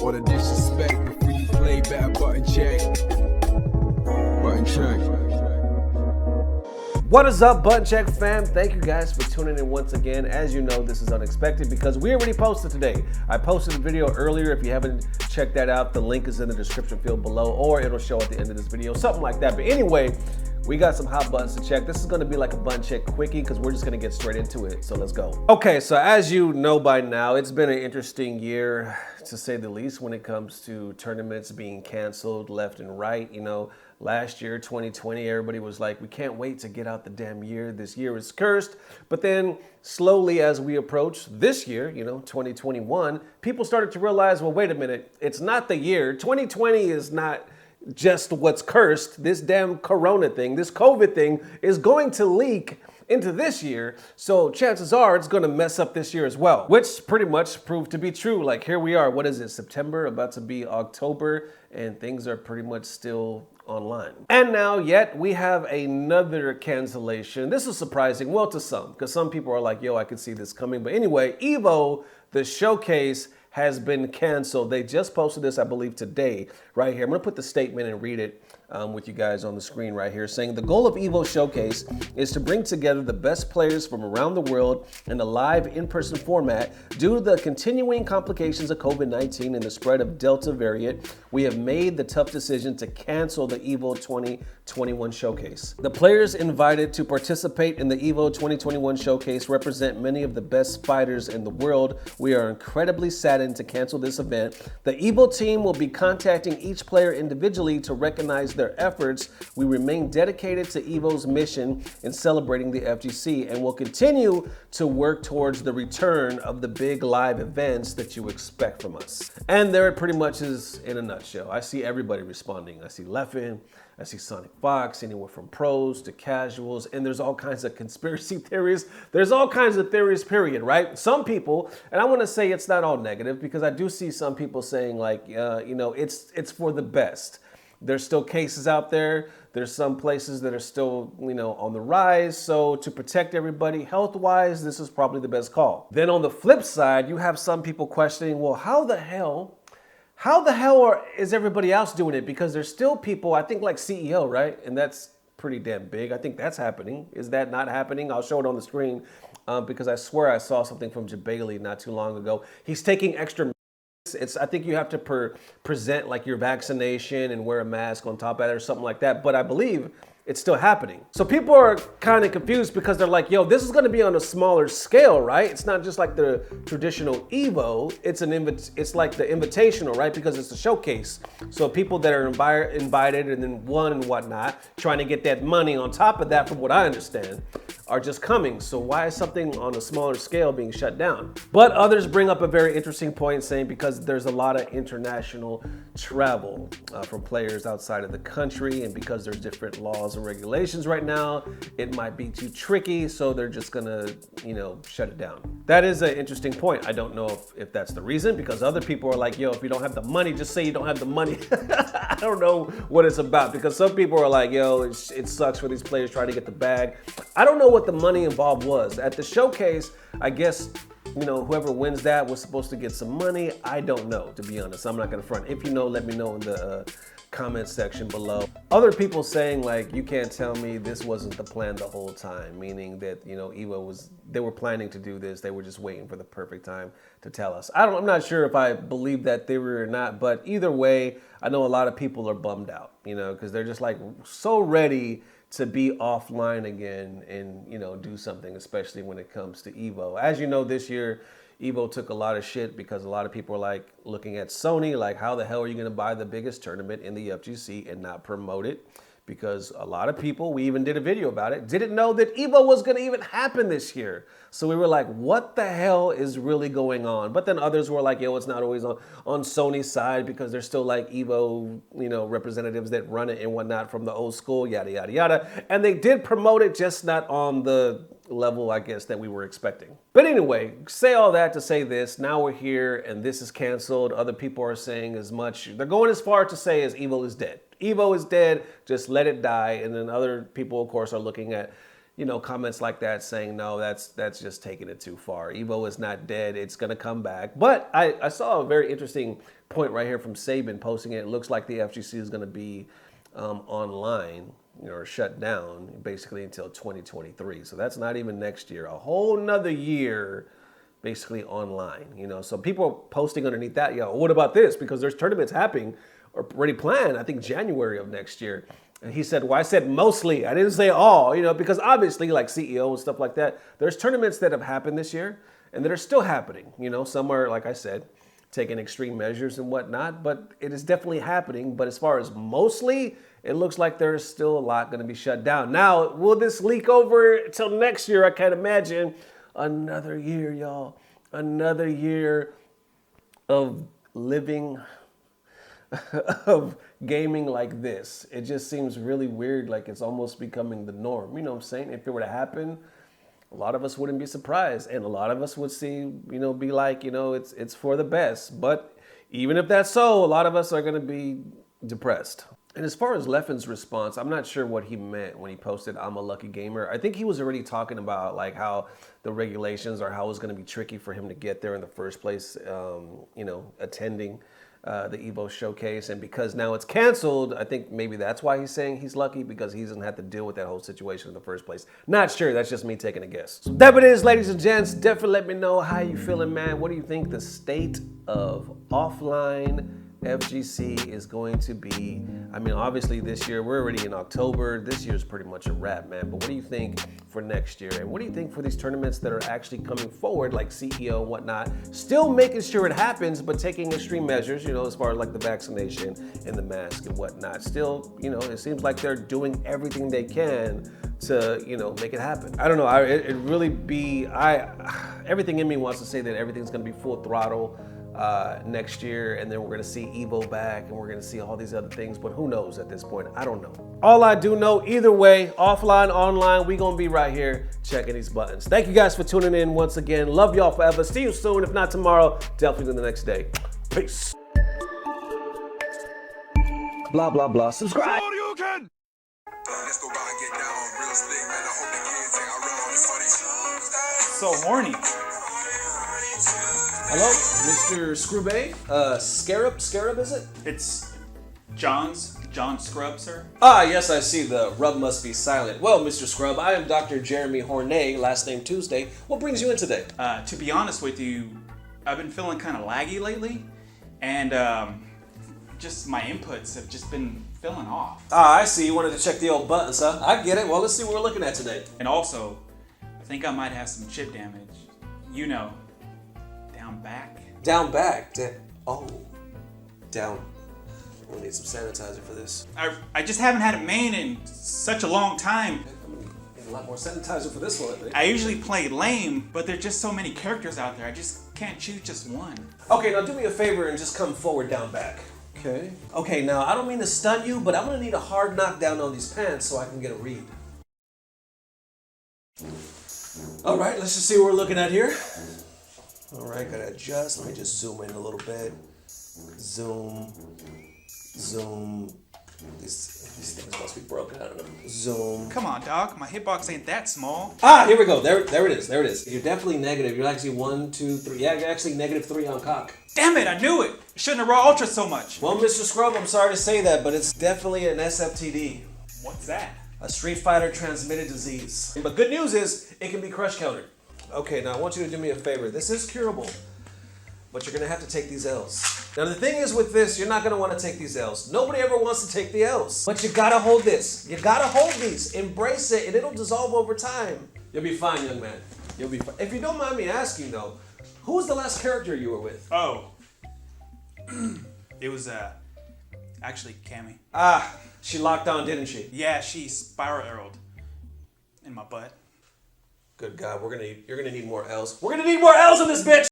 All the disrespect before you play back, button check. Button check. What is up, Button Check fam? Thank you guys for tuning in once again. As you know, this is unexpected because we already posted today. I posted a video earlier. If you haven't checked that out, the link is in the description field below, or it'll show at the end of this video, something like that. But anyway, we got some hot buttons to check. This is gonna be like a button check quickie because we're just gonna get straight into it. So let's go. Okay, so as you know by now, it's been an interesting year to say the least when it comes to tournaments being canceled left and right. You know, last year, 2020, everybody was like, we can't wait to get out the damn year. This year is cursed. But then slowly as we approach this year, you know, 2021, people started to realize, well, wait a minute, it's not the year. 2020 is not just what's cursed. This damn corona thing, this COVID thing is going to leak into this year. So chances are it's going to mess up this year as well, which pretty much proved to be true. Like here we are, what is it, September, about to be October, and things are pretty much still online. And now yet we have another cancellation. This is surprising, well, to some, because some people are like, yo, I could see this coming. But anyway, EVO, the showcase, has been canceled. They just posted this, I believe, today, right here. I'm gonna put the statement and read it with you guys on the screen right here, saying the goal of EVO Showcase is to bring together the best players from around the world in a live in-person format. Due to the continuing complications of COVID-19 and the spread of Delta variant, we have made the tough decision to cancel the EVO 2021 Showcase. The players invited to participate in the EVO 2021 Showcase represent many of the best fighters in the world. We are incredibly saddened to cancel this event. The EVO team will be contacting each player individually to recognize their efforts. We remain dedicated to EVO's mission in celebrating the FGC and will continue to work towards the return of the big live events that you expect from us. And there it pretty much is in a nutshell. I see everybody responding. I see Leffen, I see Sonic Fox, anywhere from pros to casuals, and there's all kinds of conspiracy theories. There's all kinds of theories, period, right? Some people, and I want to say it's not all negative because I do see some people saying like, you know, it's for the best. There's still cases out there. There's some places that are still, you know, on the rise. So to protect everybody health-wise, this is probably the best call. Then on the flip side, you have some people questioning, well, how the hell is everybody else doing it? Because there's still people, I think like CEO, right? And that's pretty damn big. I think that's happening. Is that not happening? I'll show it on the screen because I swear I saw something from Jabali not too long ago. He's taking extra. I think you have to present like your vaccination and wear a mask on top of it or something like that. But I believe it's still happening. So people are kind of confused because they're like, yo, this is going to be on a smaller scale, right? It's not just like the traditional EVO. It's like the invitational, right? Because it's a showcase. So people that are invited and then won and whatnot, trying to get that money on top of that, from what I understand, are just coming. So why is something on a smaller scale being shut down? But others bring up a very interesting point, saying because there's a lot of international travel from players outside of the country, and because there's different laws and regulations right now, it might be too tricky, so they're just gonna, you know, shut it down. That is an interesting point. I don't know if that's the reason, because other people are like, yo, if you don't have the money, just say you don't have the money. I don't know what it's about, because some people are like, yo, it sucks for these players trying to get the bag. I don't know what the money involved was. At the showcase, I guess, you know, whoever wins that was supposed to get some money. I don't know, to be honest. I'm not gonna front. If you know, let me know in the comment section below. Other people saying like, you can't tell me this wasn't the plan the whole time, meaning that, you know, EVO they were planning to do this. They were just waiting for the perfect time to tell us. I'm not sure if I believe that theory or not, but either way, I know a lot of people are bummed out, you know, because they're just like so ready to be offline again and, you know, do something, especially when it comes to EVO. As you know, this year, EVO took a lot of shit because a lot of people are like looking at Sony, like how the hell are you gonna buy the biggest tournament in the FGC and not promote it? Because a lot of people, we even did a video about it, didn't know that EVO was gonna even happen this year. So we were like, what the hell is really going on? But then others were like, yo, it's not always on Sony's side because there's still like EVO, you know, representatives that run it and whatnot from the old school, yada, yada, yada. And they did promote it, just not on the level, I guess, that we were expecting. But anyway, say all that to say this, now we're here and this is canceled. Other people are saying as much, they're going as far to say as EVO is dead. EVO is dead, just let it die. And then other people, of course, are looking at, comments like that saying, no, that's just taking it too far. EVO is not dead. It's going to come back. But I saw a very interesting point right here from Saban posting it. It looks like the FGC is going to be online, or shut down basically until 2023. So that's not even next year. A whole nother year basically online, So people are posting underneath that, what about this? Because there's tournaments happening or already planned, I think January of next year. And he said, well, I said mostly. I didn't say all, because obviously like CEO and stuff like that, there's tournaments that have happened this year and that are still happening. Some are, like I said, taking extreme measures and whatnot, but it is definitely happening. But as far as mostly, it looks like there's still a lot going to be shut down. Now, will this leak over till next year? I can't imagine. Another year, y'all. Another year of living, of gaming like this. It just seems really weird, like it's almost becoming the norm. You know what I'm saying? If it were to happen, a lot of us wouldn't be surprised. And a lot of us would see, be like, it's for the best. But even if that's so, a lot of us are going to be depressed. And as far as Leffen's response, I'm not sure what he meant when he posted, I'm a lucky gamer. I think he was already talking about like how the regulations or how it was going to be tricky for him to get there in the first place, attending the EVO showcase. And because now it's canceled, I think maybe that's why he's saying he's lucky, because he doesn't have to deal with that whole situation in the first place. Not sure. That's just me taking a guess. So that it is, ladies and gents. Definitely let me know how you feeling, man. What do you think the state of offline FGC is going to be? I mean, obviously this year, we're already in October. This year's pretty much a wrap, man. But what do you think for next year? And what do you think for these tournaments that are actually coming forward, like CEO and whatnot, still making sure it happens, but taking extreme measures, as far as like the vaccination and the mask and whatnot. Still, it seems like they're doing everything they can to, make it happen. I don't know. Everything in me wants to say that everything's going to be full throttle next year, and then we're going to see EVO back, and we're going to see all these other things, but who knows at this point? I don't know. All I do know, either way, offline, online, we going to be right here checking these buttons. Thank you guys for tuning in once again. Love y'all forever. See you soon. If not tomorrow, definitely the next day. Peace. Blah, blah, blah. Subscribe. Let's go by and get down real slick, man. I hope the kids think I run on this funny. So horny. Hello, Mr. Scrubbe. Scarab, is it? It's John Scrub, sir. Ah, yes, I see. The rub must be silent. Well, Mr. Scrub, I am Dr. Jeremy Hornet, last name Tuesday. What brings you in today? To be honest with you, I've been feeling kind of laggy lately, and just my inputs have just been filling off. Ah, I see. You wanted to check the old buttons, huh? I get it. Well, let's see what we're looking at today. And also, I think I might have some chip damage. Down back. Down back? Down. We'll need some sanitizer for this. I just haven't had a main in such a long time. Need a lot more sanitizer for this one, I think. I usually play lame, but there's just so many characters out there. I just can't choose just one. Okay, now do me a favor and just come forward down back. Okay. Okay, now I don't mean to stun you, but I'm gonna need a hard knockdown on these pants so I can get a read. All right, let's just see what we're looking at here. All right, gotta adjust. Let me just zoom in a little bit. Zoom. These things must be broken. I don't know. Zoom. Come on, dog. My hitbox ain't that small. Ah, here we go. There it is. You're definitely negative. You're actually 1, 2, 3. Yeah, you're actually -3 on cock. Damn it! I knew it. Shouldn't have raw ultra so much. Well, Mr. Scrub, I'm sorry to say that, but it's definitely an SFTD. What's that? A Street Fighter transmitted disease. But good news is it can be crush countered. Okay, now I want you to do me a favor. This is curable, but you're gonna have to take these L's. Now the thing is with this, you're not gonna wanna take these L's. Nobody ever wants to take the L's. But you gotta hold this. You gotta hold these. Embrace it, and it'll dissolve over time. You'll be fine, young man. You'll be fine. If you don't mind me asking though, who was the last character you were with? Oh. It was, actually Cammy. Ah, she locked on, didn't she? Yeah, she spiral arrowed in my butt. Good God, you're gonna need more L's. We're gonna need more L's in this bitch!